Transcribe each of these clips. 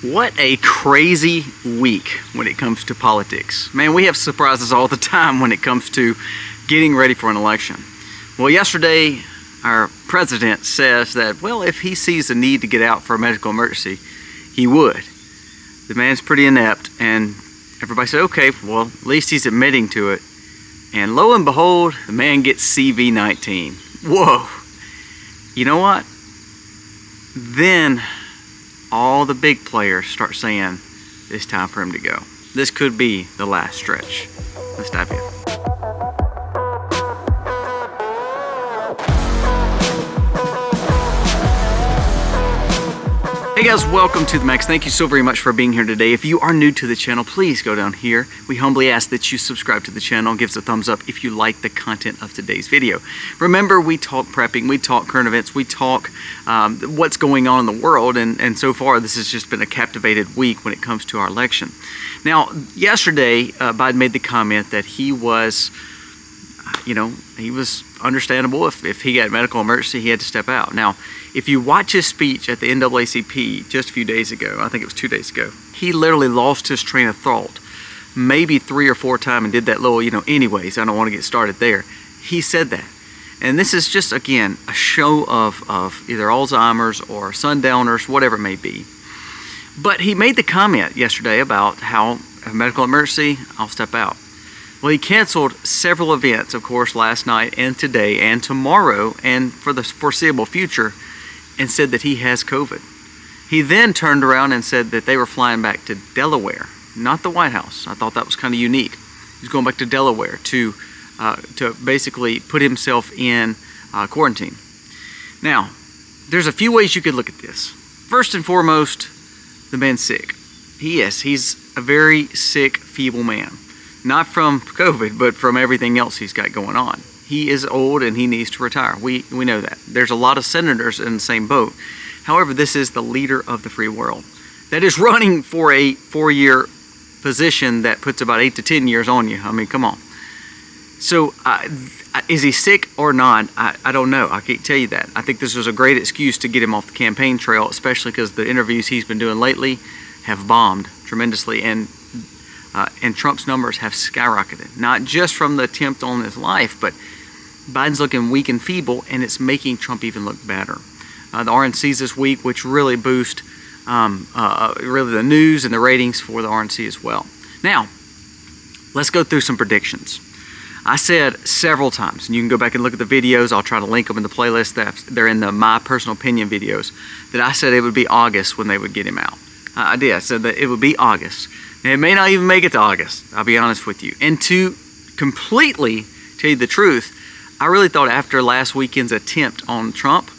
What a crazy week when it comes to politics. Man, we have surprises all the time when it comes to getting ready for an election. Well, yesterday, our president says that, well, if he sees a need to get out for a medical emergency, he would. The man's pretty inept, and everybody said, okay, well, at least he's admitting to it. And lo and behold, the man gets CV-19. Whoa. You know what? Then all the big players start saying it's time for him to go. This could be the last stretch. Let's dive in. Hey guys, welcome to the Max. Thank you so very much for being here today. If you are new to the channel, please go down here. We humbly ask that you subscribe to the channel and give us a thumbs up if you like the content of today's video. Remember, we talk prepping, we talk current events, we talk what's going on in the world, and so far this has just been a captivated week when it comes to our election. Now, yesterday, Biden made the comment that he was, he was understandable. If he got a medical emergency, he had to step out. Now, if you watch his speech at the NAACP just a few days ago, I think it was 2 days ago, he literally lost his train of thought maybe 3 or 4 times and did that little, anyways, I don't want to get started there. He said that. And this is just, again, a show of either Alzheimer's or sundowners, whatever it may be. But he made the comment yesterday about how a medical emergency, I'll step out. Well, he canceled several events, of course, last night and today and tomorrow and for the foreseeable future, and said that he has COVID. He then turned around and said that they were flying back to Delaware, not the White House. I thought that was kind of unique. He's going back to Delaware to basically put himself in quarantine. Now, there's a few ways you could look at this. First and foremost, the man's sick. He's a very sick, feeble man. Not from COVID, but from everything else he's got going on. He is old and he needs to retire. We know that. There's a lot of senators in the same boat. However, this is the leader of the free world that is running for a 4-year position that puts about 8 to 10 years on you. I mean, come on. So is he sick or not? I don't know. I can't tell you that. I think this was a great excuse to get him off the campaign trail, especially because the interviews he's been doing lately have bombed tremendously, and Trump's numbers have skyrocketed. Not just from the attempt on his life, but Biden's looking weak and feeble, and it's making Trump even look better. The RNCs this week, which really boost really the news and the ratings for the RNC as well. Now, let's go through some predictions. I said several times, and you can go back and look at the videos. I'll try to link them in the playlist. They're in the My Personal Opinion videos. That I said it would be August when they would get him out. I did. I said that it would be August. And it may not even make it to August, I'll be honest with you. And to completely tell you the truth, I really thought after last weekend's attempt on Trump,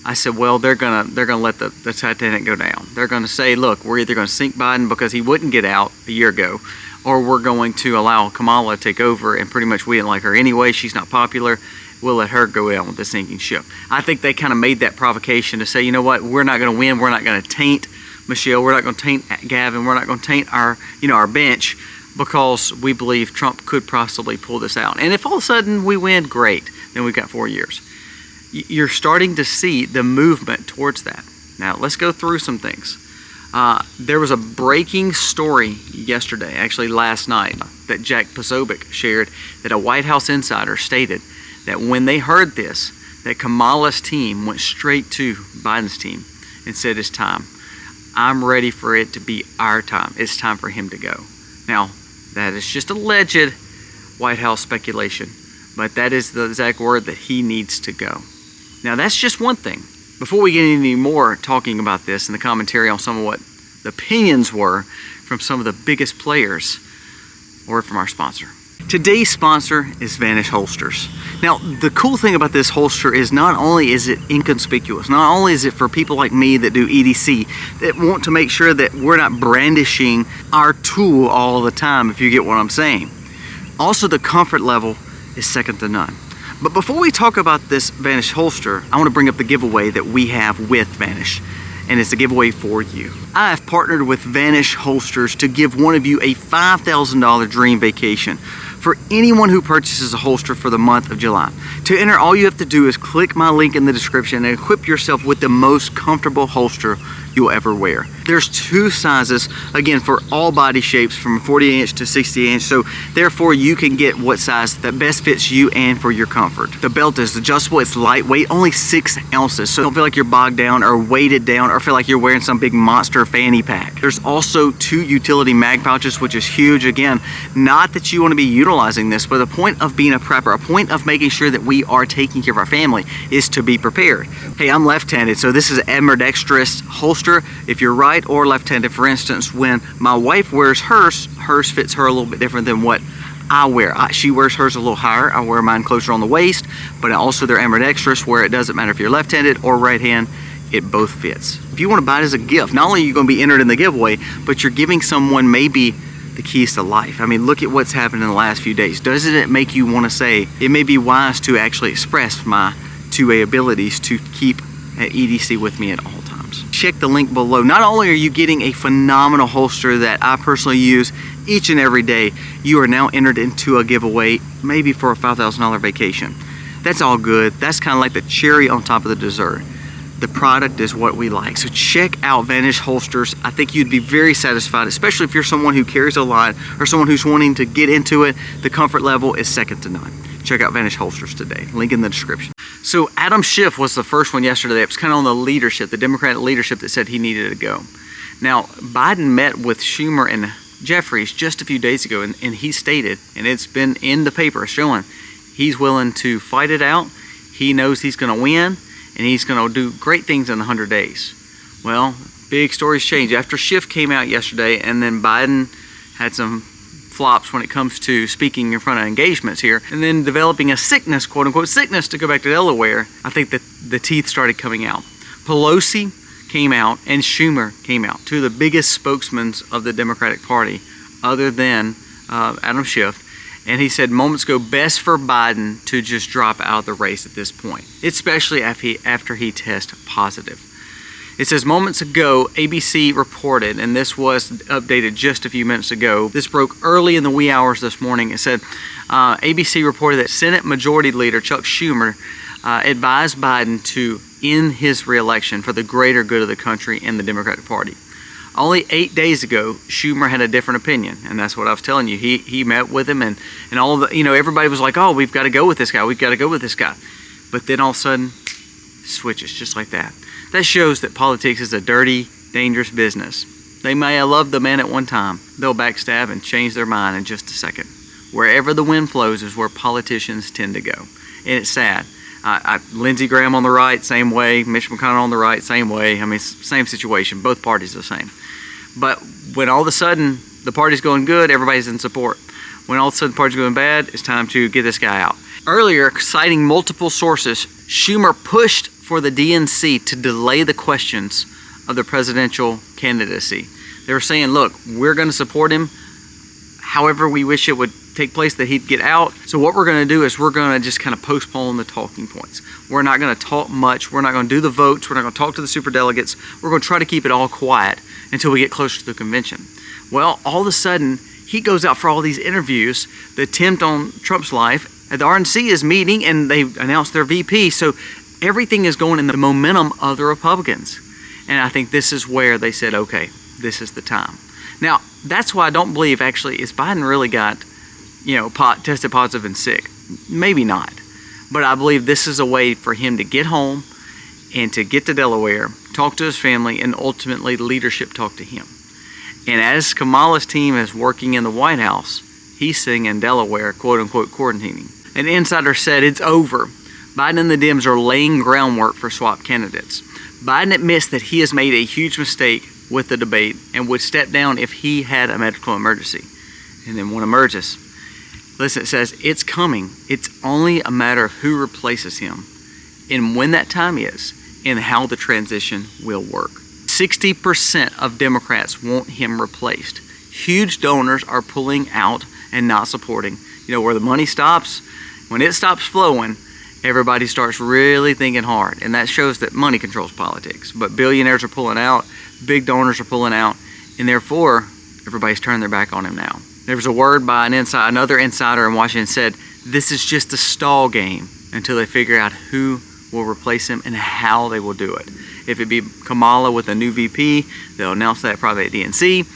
I said, well, they're gonna let the Titanic go down. They're gonna say, look, we're either gonna sink Biden because he wouldn't get out a year ago, or we're going to allow Kamala to take over, and pretty much we didn't like her anyway, she's not popular, we'll let her go down with the sinking ship. I think they kind of made that provocation to say, you know what, we're not gonna win, we're not gonna taint Michelle, we're not going to taint Gavin, we're not going to taint our bench, because we believe Trump could possibly pull this out. And if all of a sudden we win, great, then we've got 4 years. You're starting to see the movement towards that. Now, let's go through some things. There was a breaking story yesterday, actually last night, that Jack Posobiec shared, that a White House insider stated that when they heard this, that Kamala's team went straight to Biden's team and said, it's time. I'm ready for it to be our time. It's time for him to go. Now, that is just alleged White House speculation, but that is the exact word that he needs to go. Now, that's just one thing. Before we get any more talking about this and the commentary on some of what the opinions were from some of the biggest players, a word from our sponsor. Today's sponsor is Vanish Holsters. Now, the cool thing about this holster is not only is it inconspicuous, not only is it for people like me that do EDC, that want to make sure that we're not brandishing our tool all the time, if you get what I'm saying. Also, the comfort level is second to none. But before we talk about this Vanish holster, I want to bring up the giveaway that we have with Vanish. And it's a giveaway for you. I have partnered with Vanish Holsters to give one of you a $5,000 dream vacation for anyone who purchases a holster for the month of July. To enter, all you have to do is click my link in the description and equip yourself with the most comfortable holster you'll ever wear. There's 2 sizes, again, for all body shapes from 48 inch to 60 inch, so therefore you can get what size that best fits you and for your comfort. The belt is adjustable, it's lightweight, only 6 ounces, so don't feel like you're bogged down or weighted down or feel like you're wearing some big monster fanny pack. There's also 2 utility mag pouches, which is huge. Again, not that you want to be utilizing this, but the point of being a prepper, a point of making sure that we are taking care of our family is to be prepared. Hey, I'm left-handed, so this is an ambidextrous holster if you're right or left-handed. For instance, when my wife wears hers fits her a little bit different than what I wear. She wears hers a little higher. I wear mine closer on the waist, but also they're ambidextrous where it doesn't matter if you're left-handed or right-hand, it both fits. If you want to buy it as a gift, not only are you going to be entered in the giveaway, but you're giving someone maybe the keys to life. I mean, look at what's happened in the last few days. Doesn't it make you want to say, it may be wise to actually express my 2A abilities to keep at EDC with me at all times. Check the link below. Not only are you getting a phenomenal holster that I personally use each and every day, you are now entered into a giveaway, maybe for a $5,000 vacation. That's all good. That's kind of like the cherry on top of the dessert. The product is what we like. So check out Vanish holsters. I think you'd be very satisfied, especially if you're someone who carries a lot or someone who's wanting to get into it. The comfort level is second to none. Check out Vanish holsters today. Link in the description. So Adam Schiff was the first one yesterday. It was kind of on the leadership, the Democratic leadership, that said he needed to go. Now, Biden met with Schumer and Jeffries just a few days ago, and he stated, and it's been in the paper showing, he's willing to fight it out. He knows he's going to win, and he's going to do great things in 100 days. Well, big stories change. After Schiff came out yesterday, and then Biden had some flops when it comes to speaking in front of engagements here, and then developing a sickness, quote unquote sickness, to go back to Delaware, I think that the teeth started coming out. Pelosi came out and Schumer came out, 2 of the biggest spokesmen of the Democratic Party other than Adam Schiff, and he said moments ago, best for Biden to just drop out of the race at this point, especially after he tests positive. It says moments ago, ABC reported, and this was updated just a few minutes ago. This broke early in the wee hours this morning. It said ABC reported that Senate Majority Leader Chuck Schumer advised Biden to end his reelection for the greater good of the country and the Democratic Party. Only 8 days ago, Schumer had a different opinion, and that's what I was telling you. He met with him, and all the, everybody was like, oh, we've got to go with this guy. We've got to go with this guy. But then all of a sudden, switches just like that. That shows that politics is a dirty, dangerous business. They may have loved the man at one time. They'll backstab and change their mind in just a second. Wherever the wind flows is where politicians tend to go. And it's sad. Lindsey Graham on the right, same way. Mitch McConnell on the right, same way. I mean, same situation. Both parties the same. But when all of a sudden the party's going good, everybody's in support. When all of a sudden the party's going bad, it's time to get this guy out. Earlier, citing multiple sources, Schumer pushed for the DNC to delay the questions of the presidential candidacy. They were saying, look, we're going to support him however we wish it would take place, that he'd get out. So what we're going to do is we're going to just kind of postpone the talking points. We're not going to talk much. We're not going to do the votes. We're not going to talk to the superdelegates. We're going to try to keep it all quiet until we get closer to the convention. Well, all of a sudden, he goes out for all these interviews, the attempt on Trump's life. The RNC is meeting, and they announced their VP. So everything is going in the momentum of the Republicans. And I think this is where they said, okay, this is the time. Now, that's why I don't believe, actually, is Biden really got, tested positive and sick? Maybe not. But I believe this is a way for him to get home and to get to Delaware, talk to his family, and ultimately leadership talk to him. And as Kamala's team is working in the White House, he's sitting in Delaware, quote-unquote, quarantining. An insider said it's over. Biden and the Dems are laying groundwork for swap candidates. Biden admits that he has made a huge mistake with the debate and would step down if he had a medical emergency. And then one emerges. Listen, it says, it's coming. It's only a matter of who replaces him and when that time is and how the transition will work. 60% of Democrats want him replaced. Huge donors are pulling out and not supporting. Where the money stops, when it stops flowing, everybody starts really thinking hard, and that shows that money controls politics. But billionaires are pulling out, big donors are pulling out, and therefore, everybody's turning their back on him now. There was a word by another insider in Washington said, this is just a stall game until they figure out who will replace him and how they will do it. if it be Kamala with a new VP, they'll announce that probably at DNC,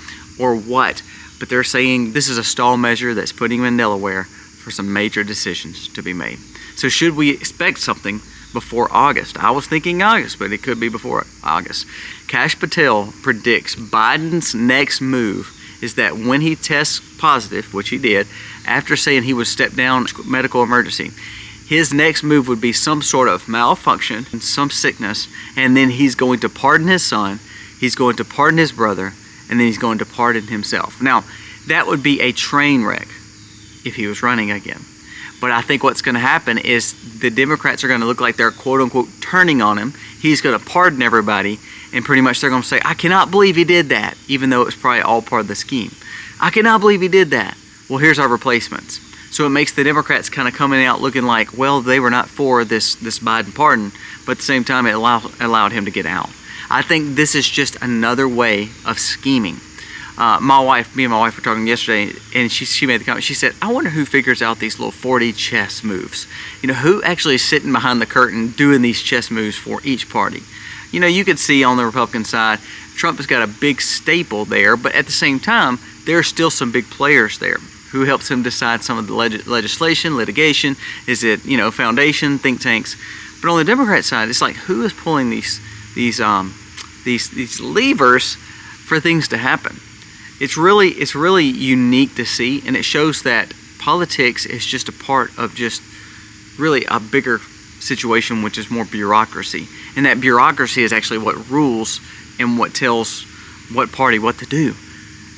or what. But they're saying this is a stall measure that's putting him in Delaware for some major decisions to be made. So should we expect something before August? I was thinking August, but it could be before August. Kash Patel predicts Biden's next move is that when he tests positive, which he did, after saying he would step down medical emergency, his next move would be some sort of malfunction and some sickness, and then he's going to pardon his son, he's going to pardon his brother, and then he's going to pardon himself. Now, that would be a train wreck if he was running again. But I think what's going to happen is the Democrats are going to look like they're quote-unquote turning on him. He's going to pardon everybody, and pretty much they're going to say, I cannot believe he did that, even though it was probably all part of the scheme. I cannot believe he did that. Well, here's our replacements. So it makes the Democrats kind of coming out looking like, well, they were not for this Biden pardon, but at the same time, it allowed him to get out. I think this is just another way of scheming. Me and my wife were talking yesterday, and she made the comment. She said, I wonder who figures out these little 4D chess moves. You know, who actually is sitting behind the curtain doing these chess moves for each party? You know, you could see on the Republican side, Trump has got a big staple there, but at the same time, there are still some big players there. Who helps him decide some of the legislation, litigation? Is it, you know, foundation, think tanks? But on the Democrat side, it's like, who is pulling these levers for things to happen? It's really unique to see, and it shows that politics is just a part of just really a bigger situation, which is more bureaucracy. And that bureaucracy is actually what rules and what tells what party what to do.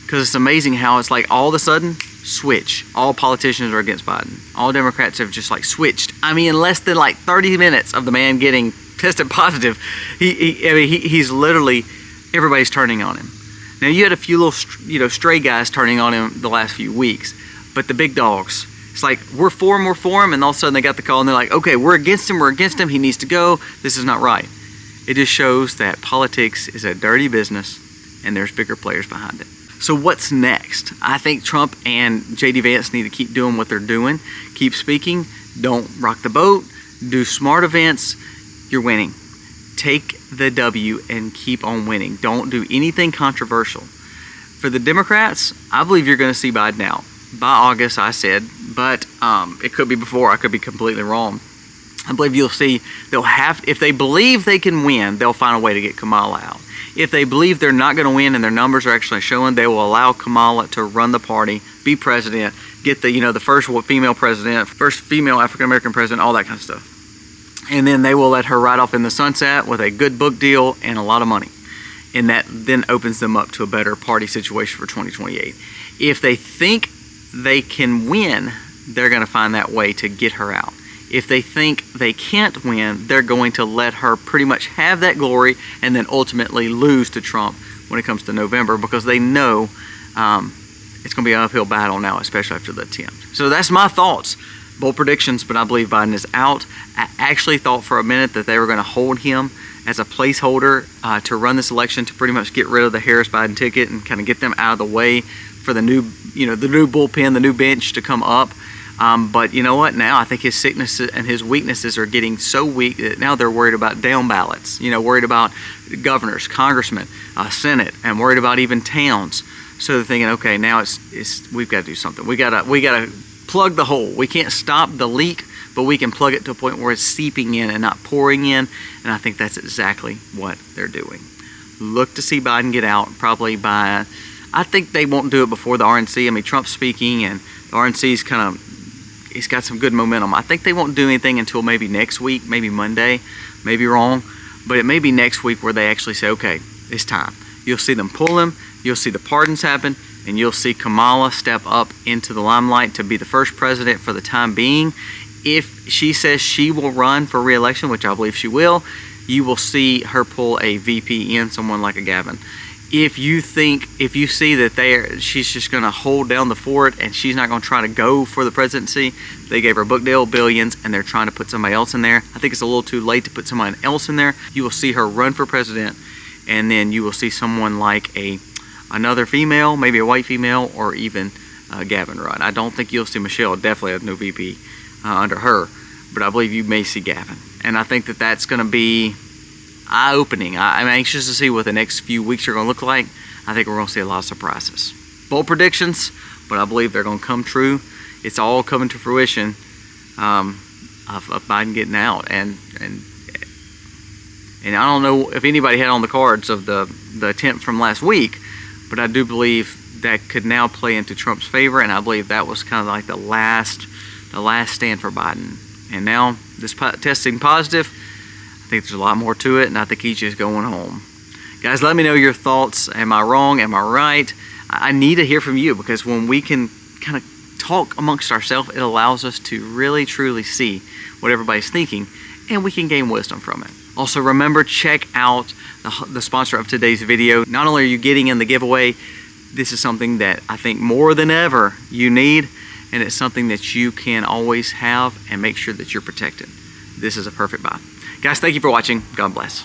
Because it's amazing how it's like all of a sudden, switch. All politicians are against Biden. All Democrats have just like switched. I mean, in less than like 30 minutes of the man getting tested positive, he's literally, everybody's turning on him. Now, you had a few little, you know, stray guys turning on him the last few weeks, but the big dogs, it's like, we're for him, and all of a sudden they got the call, and they're like, okay, we're against him, he needs to go, this is not right. It just shows that politics is a dirty business, and there's bigger players behind it. So what's next? I think Trump and J.D. Vance need to keep doing what they're doing, keep speaking, don't rock the boat, do smart events, you're winning. Take the W and keep on winning. Don't do anything controversial. For the Democrats, I believe you're going to see Biden out by August, I said, but it could be before. I could be completely wrong. I believe you'll see if they believe they can win, they'll find a way to get Kamala out. If they believe they're not going to win and their numbers are actually showing, they will allow Kamala to run the party, be president, get the first female president, first female African-American president, all that kind of stuff. And then they will let her ride off in the sunset with a good book deal and a lot of money. And that then opens them up to a better party situation for 2028. If they think they can win, they're going to find that way to get her out. If they think they can't win, they're going to let her pretty much have that glory and then ultimately lose to Trump when it comes to November, because they know it's going to be an uphill battle now, especially after the attempt. So that's my thoughts. Bold predictions, but I believe Biden is out. I actually thought for a minute that they were going to hold him as a placeholder to run this election, to pretty much get rid of the Harris-Biden ticket and kind of get them out of the way for the new bullpen, the new bench to come up. But you know what? Now I think his sickness and his weaknesses are getting so weak that now they're worried about down ballots. Worried about governors, congressmen, Senate, and worried about even towns. So they're thinking, okay, now we've got to do something. We gotta plug the hole. We can't stop the leak, but we can plug it to a point where it's seeping in and not pouring in. And I think that's exactly what they're doing. Look to see Biden get out probably by, I think they won't do it before the RNC. I mean, Trump's speaking and the RNC's he's got some good momentum. I think they won't do anything until maybe next week, maybe Monday, maybe wrong, but it may be next week where they actually say, okay, it's time. You'll see them pull him, you'll see the pardons happen, and you'll see Kamala step up into the limelight to be the first president for the time being. If she says she will run for re-election, which I believe she will, you will see her pull a VP in, someone like a Gavin. If you see that she's just going to hold down the fort and she's not going to try to go for the presidency, they gave her a book deal, billions, and they're trying to put somebody else in there. I think it's a little too late to put someone else in there. You will see her run for president, and then you will see someone like another female, maybe a white female, or even Gavin run. I don't think you'll see Michelle, definitely has no VP under her, but I believe you may see Gavin. And I think that's going to be, eye-opening. I'm anxious to see what the next few weeks are going to look like. I think we're going to see a lot of surprises. Bold predictions, but I believe they're going to come true. It's all coming to fruition of Biden getting out, and I don't know if anybody had on the cards of the attempt from last week, but I do believe that could now play into Trump's favor, and I believe that was kind of like the last stand for Biden. And now this testing positive, I think there's a lot more to it, and I think he's just going home. Guys, let me know your thoughts. Am I wrong? Am I right? I need to hear from you, because when we can kind of talk amongst ourselves, it allows us to really truly see what everybody's thinking, and we can gain wisdom from it. Also, remember, check out the sponsor of today's video. Not only are you getting in the giveaway, this is something that I think more than ever you need, and it's something that you can always have and make sure that you're protected. This is a perfect buy. Guys, thank you for watching. God bless.